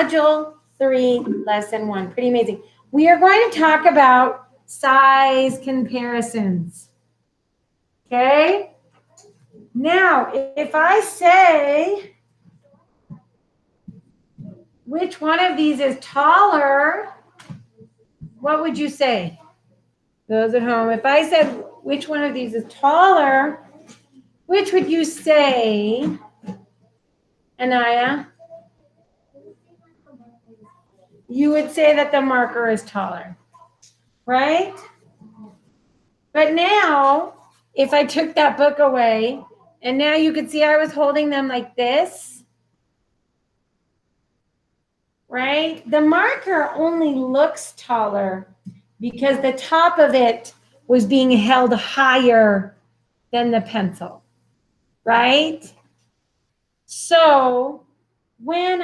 Module 3, Lesson 1. Pretty amazing. We are going to talk about size comparisons. Okay? Now, if I say, which one of these is taller, what would you say? Those at home. If I said, which one of these is taller, which would you say, Anaya? You would say that the marker is taller, right? But now, if I took that book away, and now you could see I was holding them like this, right? The marker only looks taller because the top of it was being held higher than the pencil, right? So when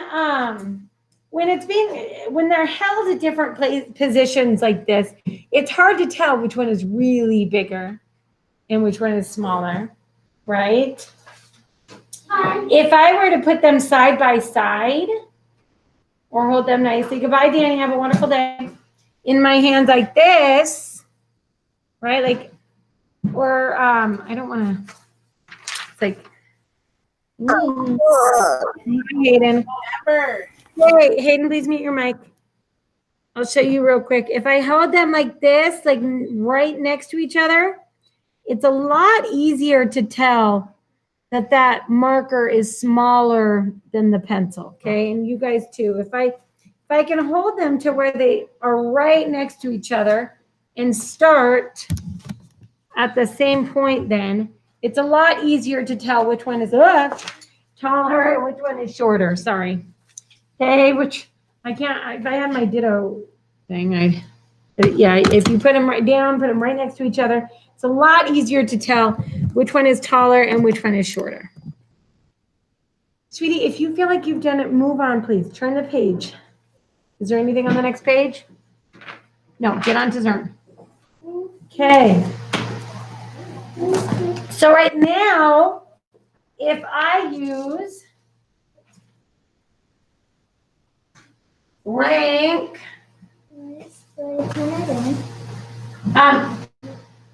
they're held at different positions like this, it's hard to tell which one is really bigger and which one is smaller, right? If I were to put them side by side or hold them nicely, goodbye, Danny, have a wonderful day, in my hands like this, right? Like, or I don't want to, it's like, Hayden. Wait, Hayden, please mute your mic. I'll show you real quick. If I held them like this, like right next to each other, it's a lot easier to tell that that marker is smaller than the pencil, okay? And you guys too. If I can hold them to where they are right next to each other and start at the same point, then it's a lot easier to tell which one is taller and which one is shorter. Sorry. Okay, which I can't, if I had my ditto thing, yeah, if you put them right down, put them right next to each other, it's a lot easier to tell which one is taller and which one is shorter. Sweetie, if you feel like you've done it, move on, please. Turn the page. Is there anything on the next page? No, get on to Zern. Okay. So right now, if I use rank,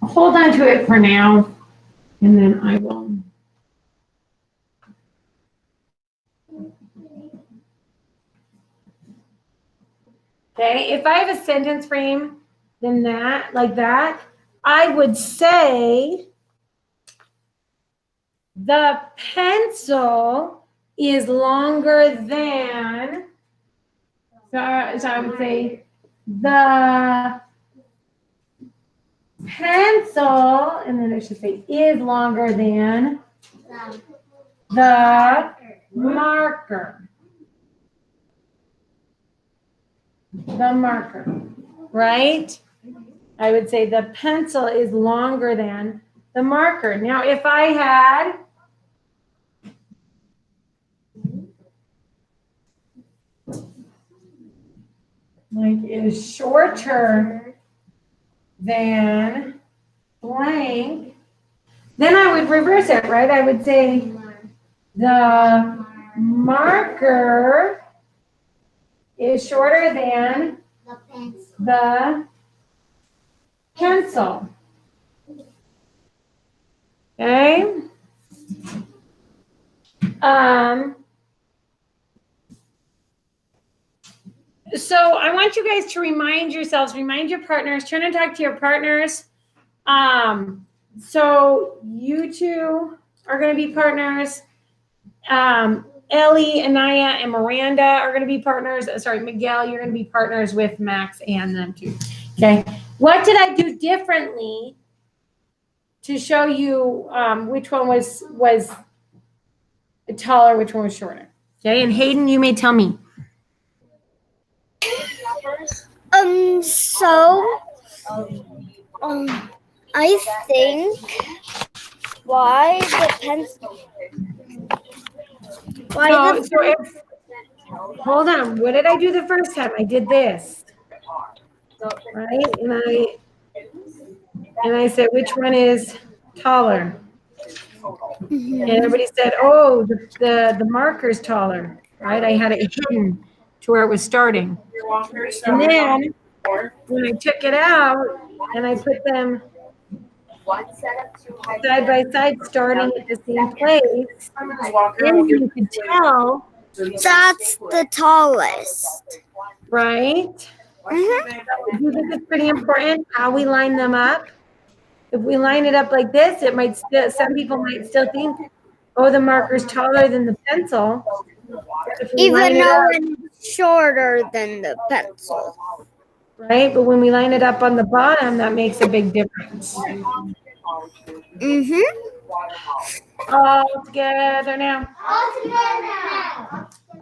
hold on to it for now, and then I will. Okay, if I have a sentence frame, then that, like that, I would say the pencil is longer than, so I would say the pencil, and then I should say is longer than the marker. The marker, right? I would say the pencil is longer than the marker. Now, if I had like is shorter than blank, then I would reverse it, right? I would say the marker is shorter than the pencil. Okay. So I want you guys to remind yourselves, remind your partners, turn and talk to your partners. So you two are going to be partners. Ellie, Anaya, and Miranda are going to be partners. Sorry, Miguel, you're going to be partners with Max and them too. Okay. What did I do differently to show you which one was taller, which one was shorter? Okay. And Hayden, you may tell me. I think why the pencil. Hold on. What did I do the first time? I did this, right? And I said, which one is taller? And everybody said, oh, the marker's taller, right? I had it hidden to where it was starting. And then when I took it out and I put them side by side, starting at the same place, then you could tell. That's the tallest. Right? Mm-hmm. Do you think it's pretty important how we line them up? If we line it up like this, it might still, some people might still think, oh, the marker's taller than the pencil. Even though it's shorter than the pencil. Right? But when we line it up on the bottom, that makes a big difference. Mm-hmm. All together now.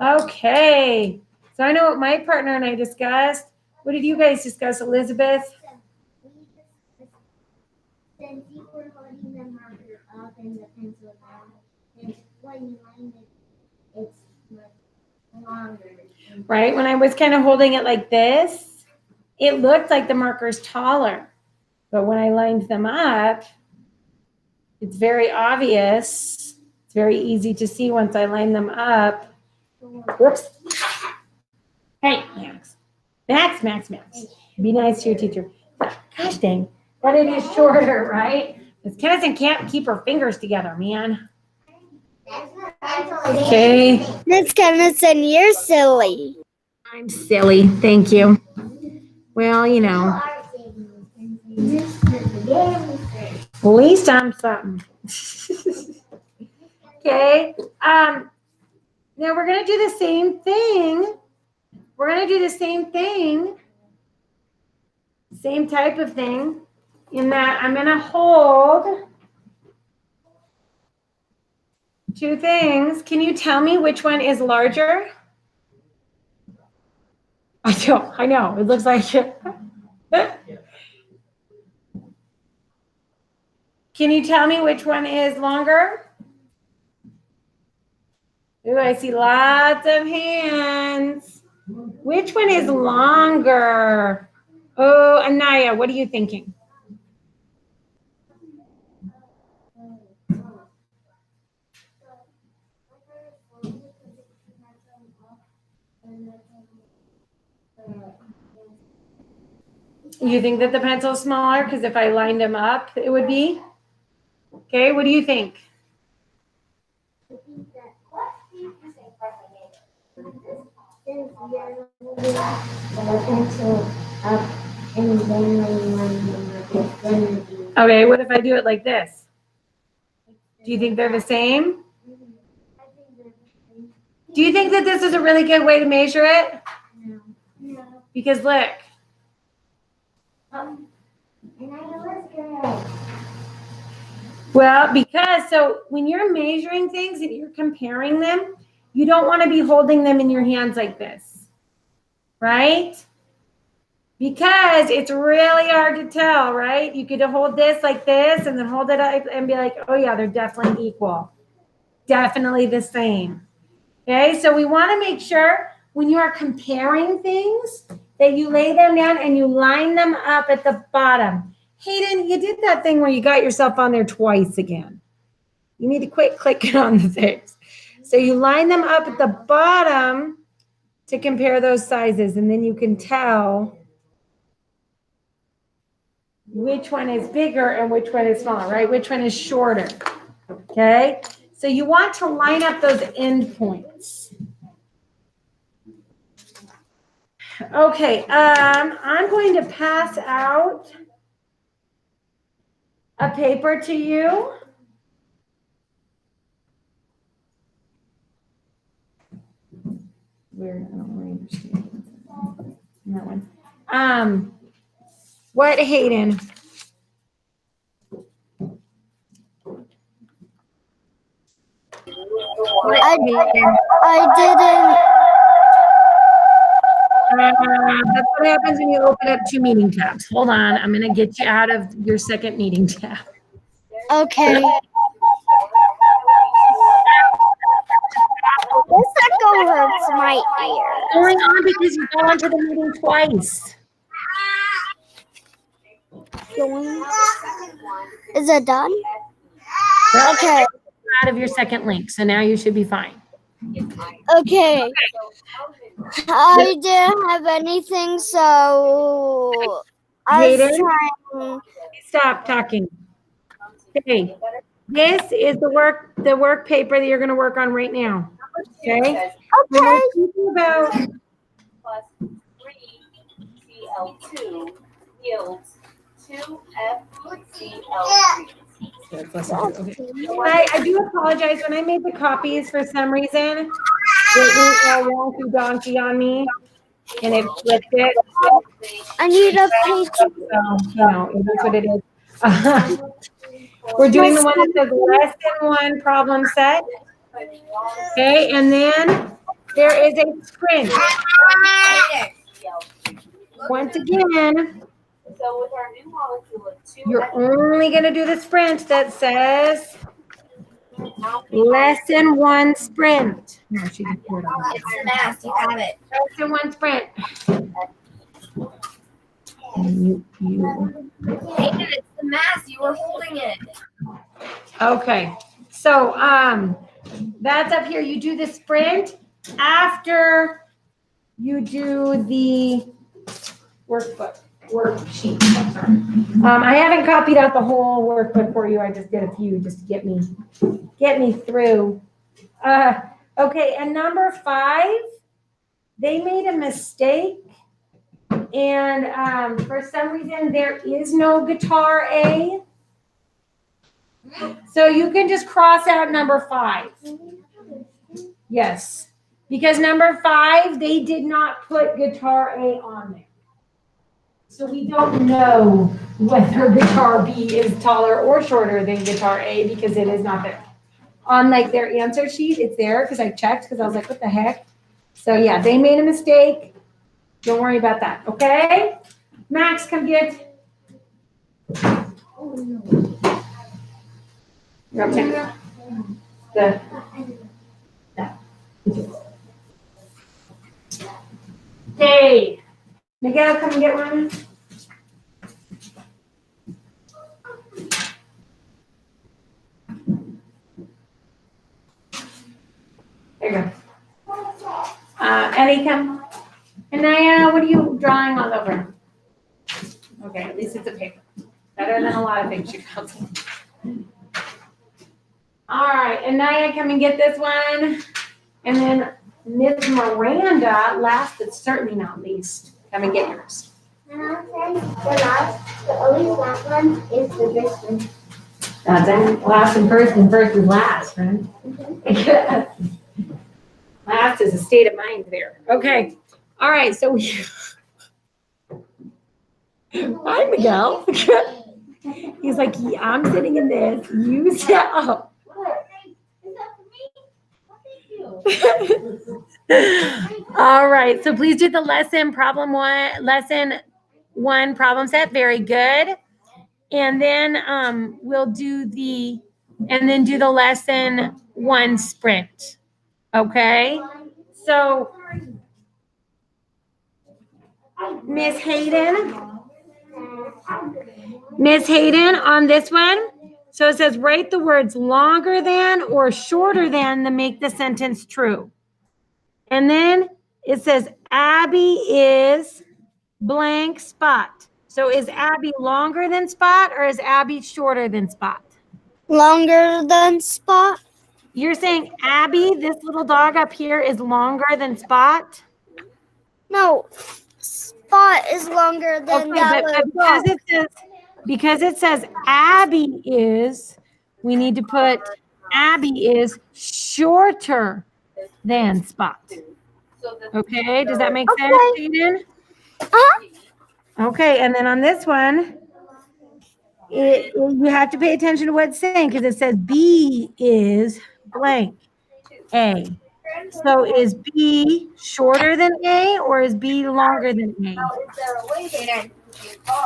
Okay. So I know what my partner and I discussed. What did you guys discuss, Elizabeth? Since you were holding the marker up and the pencil down, and when you line it, it's much longer. Right? When I was kind of holding it like this, it looked like the marker's taller. But when I lined them up, it's very obvious. It's very easy to see once I line them up. Whoops. Hey, Max. Max. Be nice to your teacher. Gosh dang. But it is shorter, right? Because Kennison can't keep her fingers together, man. Okay. Miss Kennison, you're silly. I'm silly. Thank you. Well, you know. At least I'm something. Okay. Now we're going to do the same thing. We're going to do the same thing. Same type of thing. In that I'm going to hold two things. Can you tell me which one is larger? I know. It looks like it. Can you tell me which one is longer? Ooh, I see lots of hands. Which one is longer? Oh, Anaya, what are you thinking? You think that the pencil's smaller because if I lined them up, it would be? Okay, what do you think? Okay, what if I do it like this? Do you think they're the same? Do you think that this is a really good way to measure it? No. Because look. Well, because so when you're measuring things and you're comparing them, you don't want to be holding them in your hands like this, right? Because it's really hard to tell, right? You could hold this like this and then hold it up and be like, oh yeah, they're definitely equal. Definitely the same. Okay, so we want to make sure when you are comparing things that you lay them down and you line them up at the bottom. Hayden, you did that thing where you got yourself on there twice again. You need to quit clicking on the things. So you line them up at the bottom to compare those sizes, and then you can tell which one is bigger and which one is smaller, right? Which one is shorter, okay? So you want to line up those end points. Okay, I'm going to pass out a paper to you. Weird, I don't really understand that one. What, Hayden? I didn't. That's what happens when you open up two meeting tabs. Hold on, I'm going to get you out of your second meeting tab. Okay. This echo hurts my ear. Going on because you've gone to the meeting twice. Is it done? Well, Okay. out of your second link, so now you should be fine. Okay. I didn't have anything, so I was Hayden, trying. stop talking. Okay. This is the work paper that you're going to work on right now. Okay. When we're Okay. thinking about plus 3Cl2 yields 2FCl3. I do apologize. When I made the copies, for some reason, it went all wonky donkey on me, and it flipped it. I need a page. So, it is what it is. We're doing the one that says less than one problem set. Okay, and then there is a sprint. Once again, So with our new molecule of 2 you're only going to do the sprint that says less than one sprint. No, she didn't do it all. It's the mask. You have it. Less than one sprint. Hayden, it's the mask. You were holding it. Okay, so that's up here. You do the sprint after you do the worksheet. I haven't copied out the whole workbook for you. I just did a few just to get me through. Okay, and number 5, they made a mistake, and for some reason there is no guitar A. So you can just cross out number 5. Yes, because number 5, they did not put guitar A on there. So we don't know whether guitar B is taller or shorter than guitar A because it is not there. On like their answer sheet, it's there because I checked because I was like, what the heck? So yeah, they made a mistake. Don't worry about that, okay? Max, come get. Okay. Hey, Miguel, come and get one. There you go. Eddie, come. Anaya, what are you drawing all over? Okay, at least it's a paper. Better than a lot of things you got. All right, Anaya, come and get this one. And then Miss Miranda, last but certainly not least, come and get yours. The only last one is this one. That's last and first is last, right? Last is a state of mind there. Okay. All right. So we. Hi, Miguel. He's like, yeah, I'm sitting in this. You sit up. All right. So please do the lesson one problem set. Very good. And then we'll do the lesson 1 sprint. Okay. So Miss Hayden, on this one, so it says write the words longer than or shorter than to make the sentence true. And then it says Abby is blank Spot. So is Abby longer than Spot or is Abby shorter than Spot? Longer than Spot. You're saying Abby, this little dog up here, is longer than Spot? No, Spot is longer than that little dog. Because it says Abby is, we need to put Abby is shorter than Spot. Okay, does that make sense, Aiden? Okay, and then on this one, you have to pay attention to what it's saying because it says B is blank A. So is B shorter than A or is B longer than A?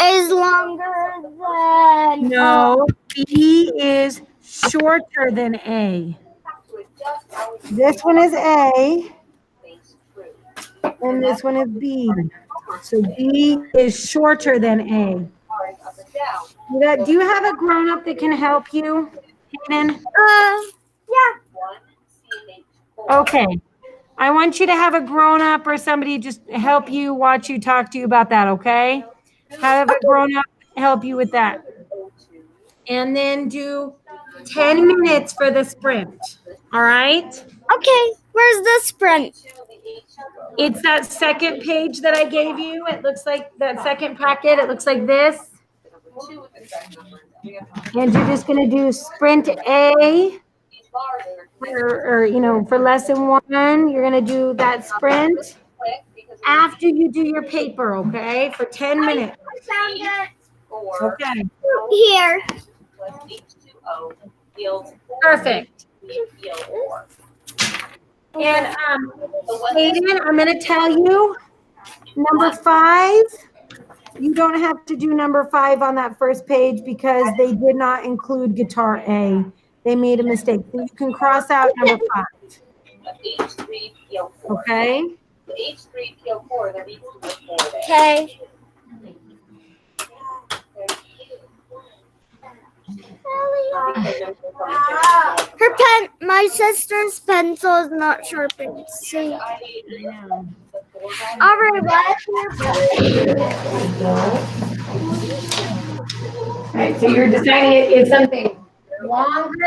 Is longer than. No, B is shorter than A. This one is A, and this one is B. So B is shorter than A. Do you have a grown-up that can help you, Hayden? Yeah. Okay. I want you to have a grown-up or somebody just help you, watch you, talk to you about that, okay? Have a grown-up help you with that. And then do 10 minutes for the sprint, all right? Okay, where's the sprint? It's that second page that I gave you. It looks like that second packet. It looks like this. And you're just going to do sprint A. Or for lesson 1, you're going to do that sprint after you do your paper, okay? For 10 minutes. Okay. Here. Perfect. And Hayden, I'm going to tell you, number 5, you don't have to do number 5 on that first page because they did not include guitar A. They made a mistake. So you can cross out number 5. Okay? Okay. My sister's pencil is not sharpened. See? All right, All right, so you're deciding it is something longer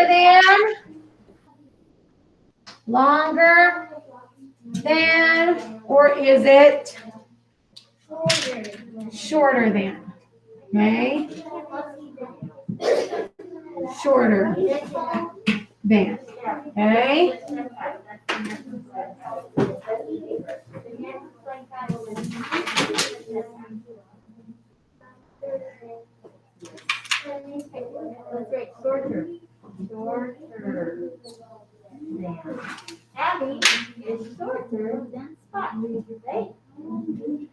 than, or is it shorter than? Okay? Shorter than. Okay? Shorter.